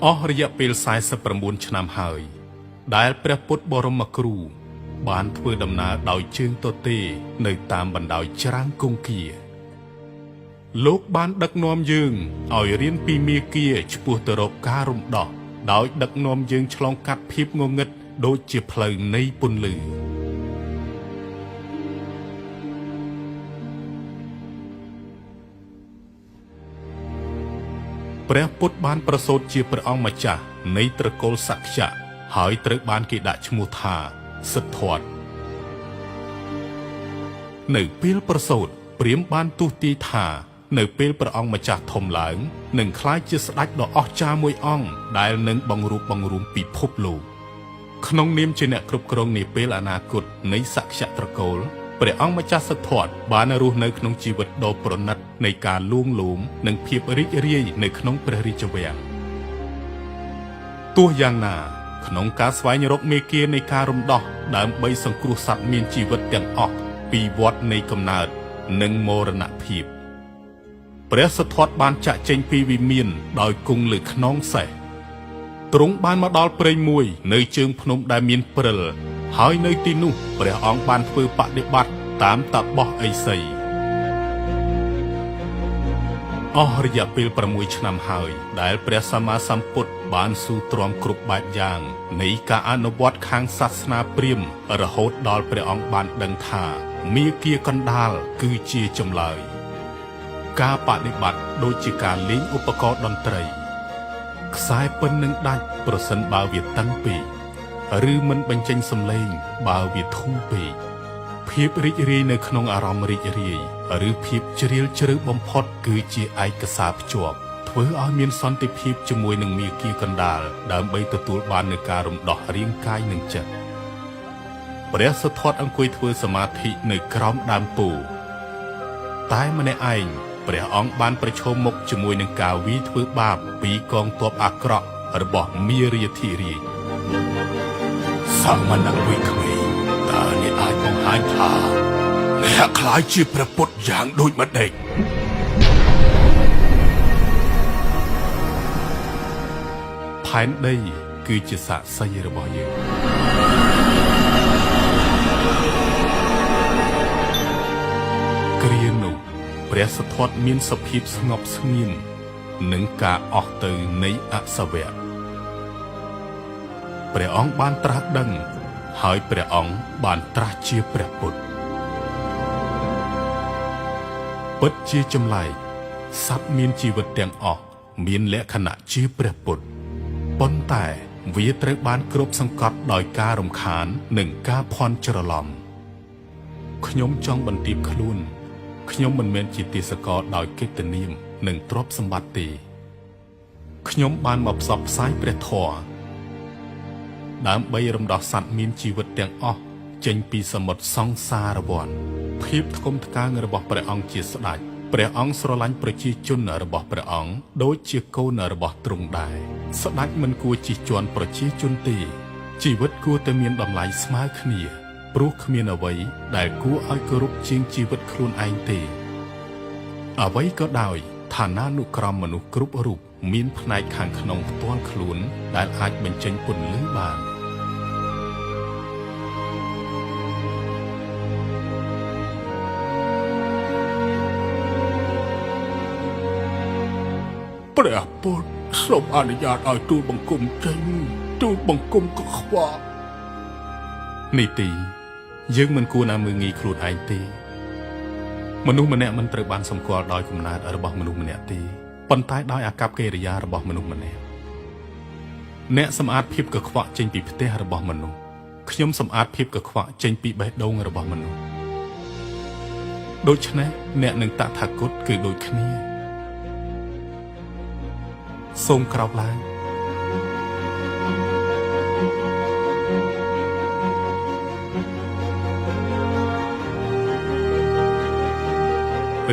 អស់រយៈពេល49ឆ្នាំហើយដែលព្រះពុទ្ធបរមគ្រូបានធ្វើដំណើរដោយជើងទទេនៅតាមបណ្ដោយច្រាំងគង្គាលោកបានដឹកនាំយើងឲ្យរៀនពីមាគ៌ាឆ្ពោះទៅរកការរំដោះដោយដឹកនាំយើងឆ្លងកាត់ភាពងងឹតដូចជាផ្លូវនៃពន្លឺព្រះពុទ្ធបានប្រសូតជាព្រះអង្គម្ចាស់នៃត្រកូលសក្យៈហើយត្រូវបានគេដាក់ឈ្មោះថាសិទ្ធត្ថនៅពេលប្រសូតព្រាហ្មណ៍បានទស្សទាយថានៅពេលព្រះអង្គម្ចាស់ធំឡើងនឹងក្លាយជាស្ដេចដ៏អស្ចារ្យមួយអង្គដែលនឹងបង្រួបបង្រួមពិភពលោកក្នុងនាមជាអ្នកគ្រប់គ្រងនាពេលអនាគតនៃសក្យត្រកូលព្រះអង្គម្ចាស់សិទ្ធត្ថបានរស់នៅក្នុងជីវិតដ៏ប្រណិតនៃការលួងលោមនិងភាពរីករាយនៅក្នុងព្រះរាជវាំងទោះយ៉ាងណាក្នុងការស្វែងរកមាគ៌ានៃការរំដោះដើម្បីសង្គ្រោះសត្វមានជីវិតទាំងអស់ពីវដ្តនៃកំណើតនិងមរណភាពព្រះសិទ្ធត្ថបានចាក់ចេញពីវិមានដោយគង់លើខ្នងសេះទ្រង់បានមកដល់ព្រៃមួយនៅជើងភ្នំដែលមានព្រិលហើយនៅទីនោះព្រះអង្គបានធ្វើបដិបត្តិតាមតាបោះឥសីអស់រយៈពេល6ឆ្នាំហើយដែលព្រះសម្មាសម្ពុទ្ធបានស៊ូទ្រាំគ្រប់បែបយ៉ាងនៃការអនុវត្តខាងសាសនាព្រាហ្មណ៍រហូតដល់ព្រះអង្គបានដឹងថាមាគ៌ាកណ្ដាលគឺជាចម្លើយការបដិបត្តិដូចជាការលេងឧបករណ៍តន្ត្រីខ្សែពិណនឹងដាច់ប្រសិនបើវាតឹងពេកឬមិនបញ្ចេញសំឡេងបើវាធូរពេកភាពរីករាយនៅក្នុងអារម្មណ៍រីករាយឬភាពជ្រាលជ្រៅបំផុតគឺជាឯកសារភ្ជាប់ធ្វើឲ្យមានសន្តិភាពជាមួយនឹងមាគ៌ាកណ្ដាលដើម្បីទទួលបាននូវការរំដោះរាងកាយនិងចិត្តព្រះសិទ្ធត្ថអង្គុយធ្វើសមាធិនៅក្រោមដើមពោធិ៍តែម្នាក់ឯងព្រះអង្គបានប្រឈមមុខជាមួយនឹងការវាយធ្វើបាបពីកងទ័ពអាក្រក់របស់មារាធិរាជសមណៈវិក្មេងតើអ្នកអាចបង្ហាញថាអ្នកខ្លាចជាព្រះពុទ្ធយ៉ាងដូចម្ដេចផែនដីគឺជាសាក្សីរបស់យើងគ្រានោះព្រះសិទ្ធត្ថមានសភាពស្ងប់ស្ងៀមនិងការអស់ទៅនៃអសវៈព្រះអង្គបានត្រាស់ដឹងហើយព្រះអង្គបានត្រាស់ជាព្រះពុទ្ធពិតជាចម្លែកសត្វមានជីវិតទាំងអស់មានលក្ខណៈជាព្រះពុទ្ធប៉ុន្តែវាត្រូវបានគ្របសង្កត់ដោយការរំខាននិងការភ័ន្តច្រឡំខ្ញុំចង់បន្ទាបខ្លួនខ្ញុំមិនមែនជាទាសករដោយកិត្តិនាមនិងទ្រព្យសម្បត្តិទេខ្ញុំបានមកផ្សព្វផ្សាយព្រះធម៌ដើម្បីរំដោះសត្វមានជីវិតទាំងអស់ចេញពីសមុទ្រសង្សារវដ្តភាពថ្កុំថ្កើងរបស់ព្រះអង្គជាស្ដេចព្រះអង្គស្រឡាញ់ប្រជាជនរបស់ព្រះអង្គដូចជាកូនរបស់ទ្រង់ដែរស្ដេចមិនគួរជិះជាន់ប្រជាជនទេជីវិតគួរតែមានតម្លៃស្មើគ្នាព្រោះគ្មានអ្វីដែលគួរឲ្យគោរពជាងជីវិតខ្លួនឯងទេអ្វីក៏ដោយឋានានុក្រមមនុស្សគ្រប់រូបមានផ្នែកខាងក្នុងផ្ទាល់ខ្លួនដែលអាចបញ្ចេញពន្លឺបានព្រះពុទ្ធសូមអនុញ្ញាតឲ្យទូលបង្គំចេញទូលបង្គំក៏ខ្វល់នីតិយើងមិនគួរណាមើលងាយខ្លួនឯងទេមនុស្សម្នាក់មិនត្រូវបានសម្គាល់ដោយកំណើតរបស់មនុស្សម្នាក់ទេប៉ុន្តែដោយអាកប្បកិរិយារបស់មនុស្សម្នាក់អ្នកសម្អាតភាពកខ្វក់ចេញពីផ្ទះរបស់មនុស្សខ្ញុំសម្អាតភាពកខ្វក់ចេញពីបេះដូងរបស់មនុស្សដូច្នេះអ្នកនឹងតថាគតគឺដូចគ្នាសូមក្រោកឡើង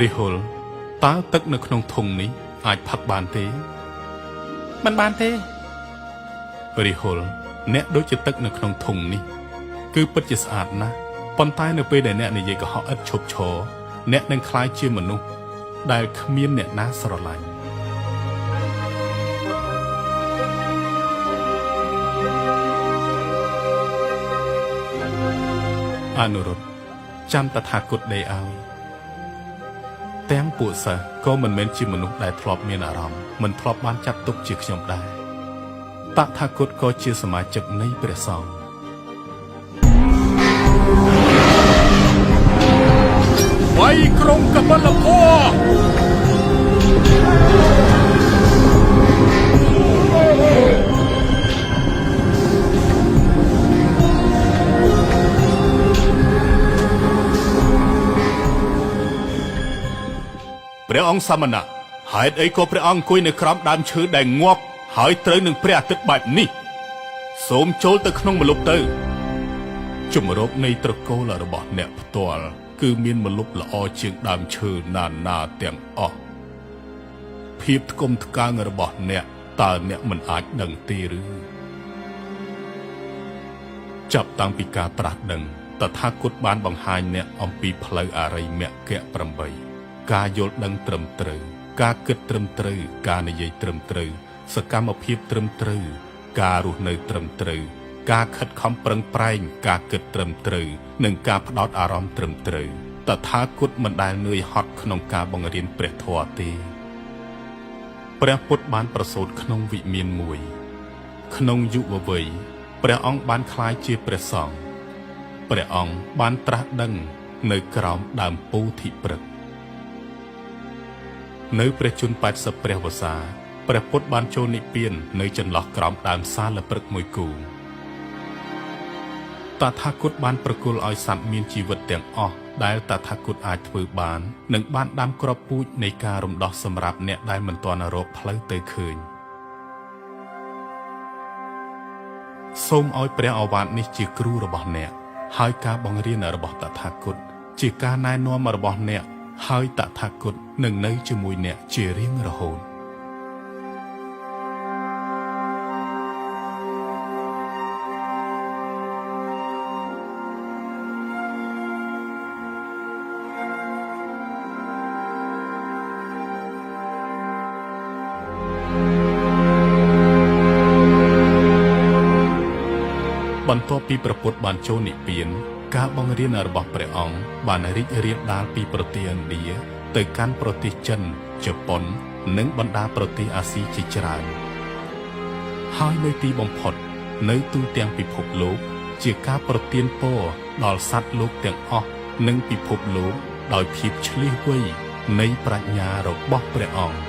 រិហុលតើទឹកនៅក្នុងធុងនេះអាចផឹកបានទេមិនបានទេរិហុលអ្នកដូចជាទឹកនៅក្នុងធុងនេះគឺពិតជាស្អាតណាស់ប៉ុន្តែនៅពេលដែលអ្នកនិយាយកុហកឥតឈប់ឈរអ្នកនឹងក្លាយជាមនុស្សដែលគ្មានអ្នកណាស្រឡាញ់ អនុរុទ្ធចាំតថាគតដេឲ្យទាំងពួកសិស្សក៏មិនមែនជាមនុស្សដែលធ្លាប់មានអារម្មណ៍មិនធ្លាប់បានចាត់ទុកជាខ្ញុំដែរតថាគតក៏ជាសមាជិកនៃព្រះសង្ឃវាយក្រុងកបលភ័រព្រះអង្គសមណៈហេតុអីក៏ព្រះអង្គអង្គុយនៅក្រោមដើមឈើដែលងាប់ហើយត្រូវនឹងព្រះអាទិត្យបែបនេះសូមចូលទៅក្នុងមលុបទៅជំរកនៃត្រកូលរបស់អ្នកផ្ទាល់គឺមានមលុបល្អជាងដើមឈើណាទាំងអស់ភាពថ្កុំថ្កើងរបស់អ្នកតើអ្នកមិនអាចដឹងទេឬចាប់តាំងពីការត្រាស់ដឹងតថាគតបានបង្ហាញអ្នកអំពីផ្លូវអរិយមគ្គ8ការយល់ដឹងត្រឹមត្រូវការគិតត្រឹមត្រូវការនិយាយត្រឹមត្រូវសកម្មភាពត្រឹមត្រូវការរស់នៅត្រឹមត្រូវការខិតខំប្រឹងប្រែងការគិតត្រឹមត្រូវនិងការផ្ដោតអារម្មណ៍ត្រឹមត្រូវតថាគតមិនដែលនឿយហត់ក្នុងការបង្រៀនព្រះធម៌ទេព្រះពុទ្ធបានប្រសូតក្នុងវិមានមួយក្នុងយុវវ័យព្រះអង្គបានក្លាយជាព្រះសង្ឃព្រះអង្គបានត្រាស់ដឹងនៅក្រោមដើមពោធិព្រឹក្សនៅព្រះជន្ម80ព្រះវស្សាព្រះពុទ្ធបានចូលនិព្វាននៅចន្លោះក្រោមដើមសាលព្រឹក្សមួយគូតថាគតបានប្រគល់ឲ្យសត្វមានជីវិតទាំងអស់ដែលតថាគតអាចធ្វើបាននិងបានដាំគ្រាប់ពូជនៃការរំដោះសម្រាប់អ្នកដែលមិនទាន់រកផ្លូវទៅឃើញសូមឲ្យព្រះឱវាទនេះជាគ្រូរបស់អ្នកហើយការបង្រៀនរបស់តថាគតជាការណែនាំរបស់អ្នកហើយតថាគតនឹងនៅជាមួយអ្នកជារៀងរហូតបន្ទាប់ពីព្រះពុទ្ធបានចូលនិព្វានការបង្រៀនរបស់ព្រះអង្គបានរីករាលដាលពីប្រទេសឥណ្ឌាទៅកាន់ប្រទេសចិនជប៉ុននិងបណ្ដាប្រទេសអាស៊ីជាច្រើនហើយនៅទីបំផុតនៅទូទាំងពិភពលោកជាការប្រទានពរដល់សត្វលោកទាំងអស់និងពិភពលោកដោយភាពឆ្លៀសវៃនៃប្រាជ្ញារបស់ព្រះអង្គ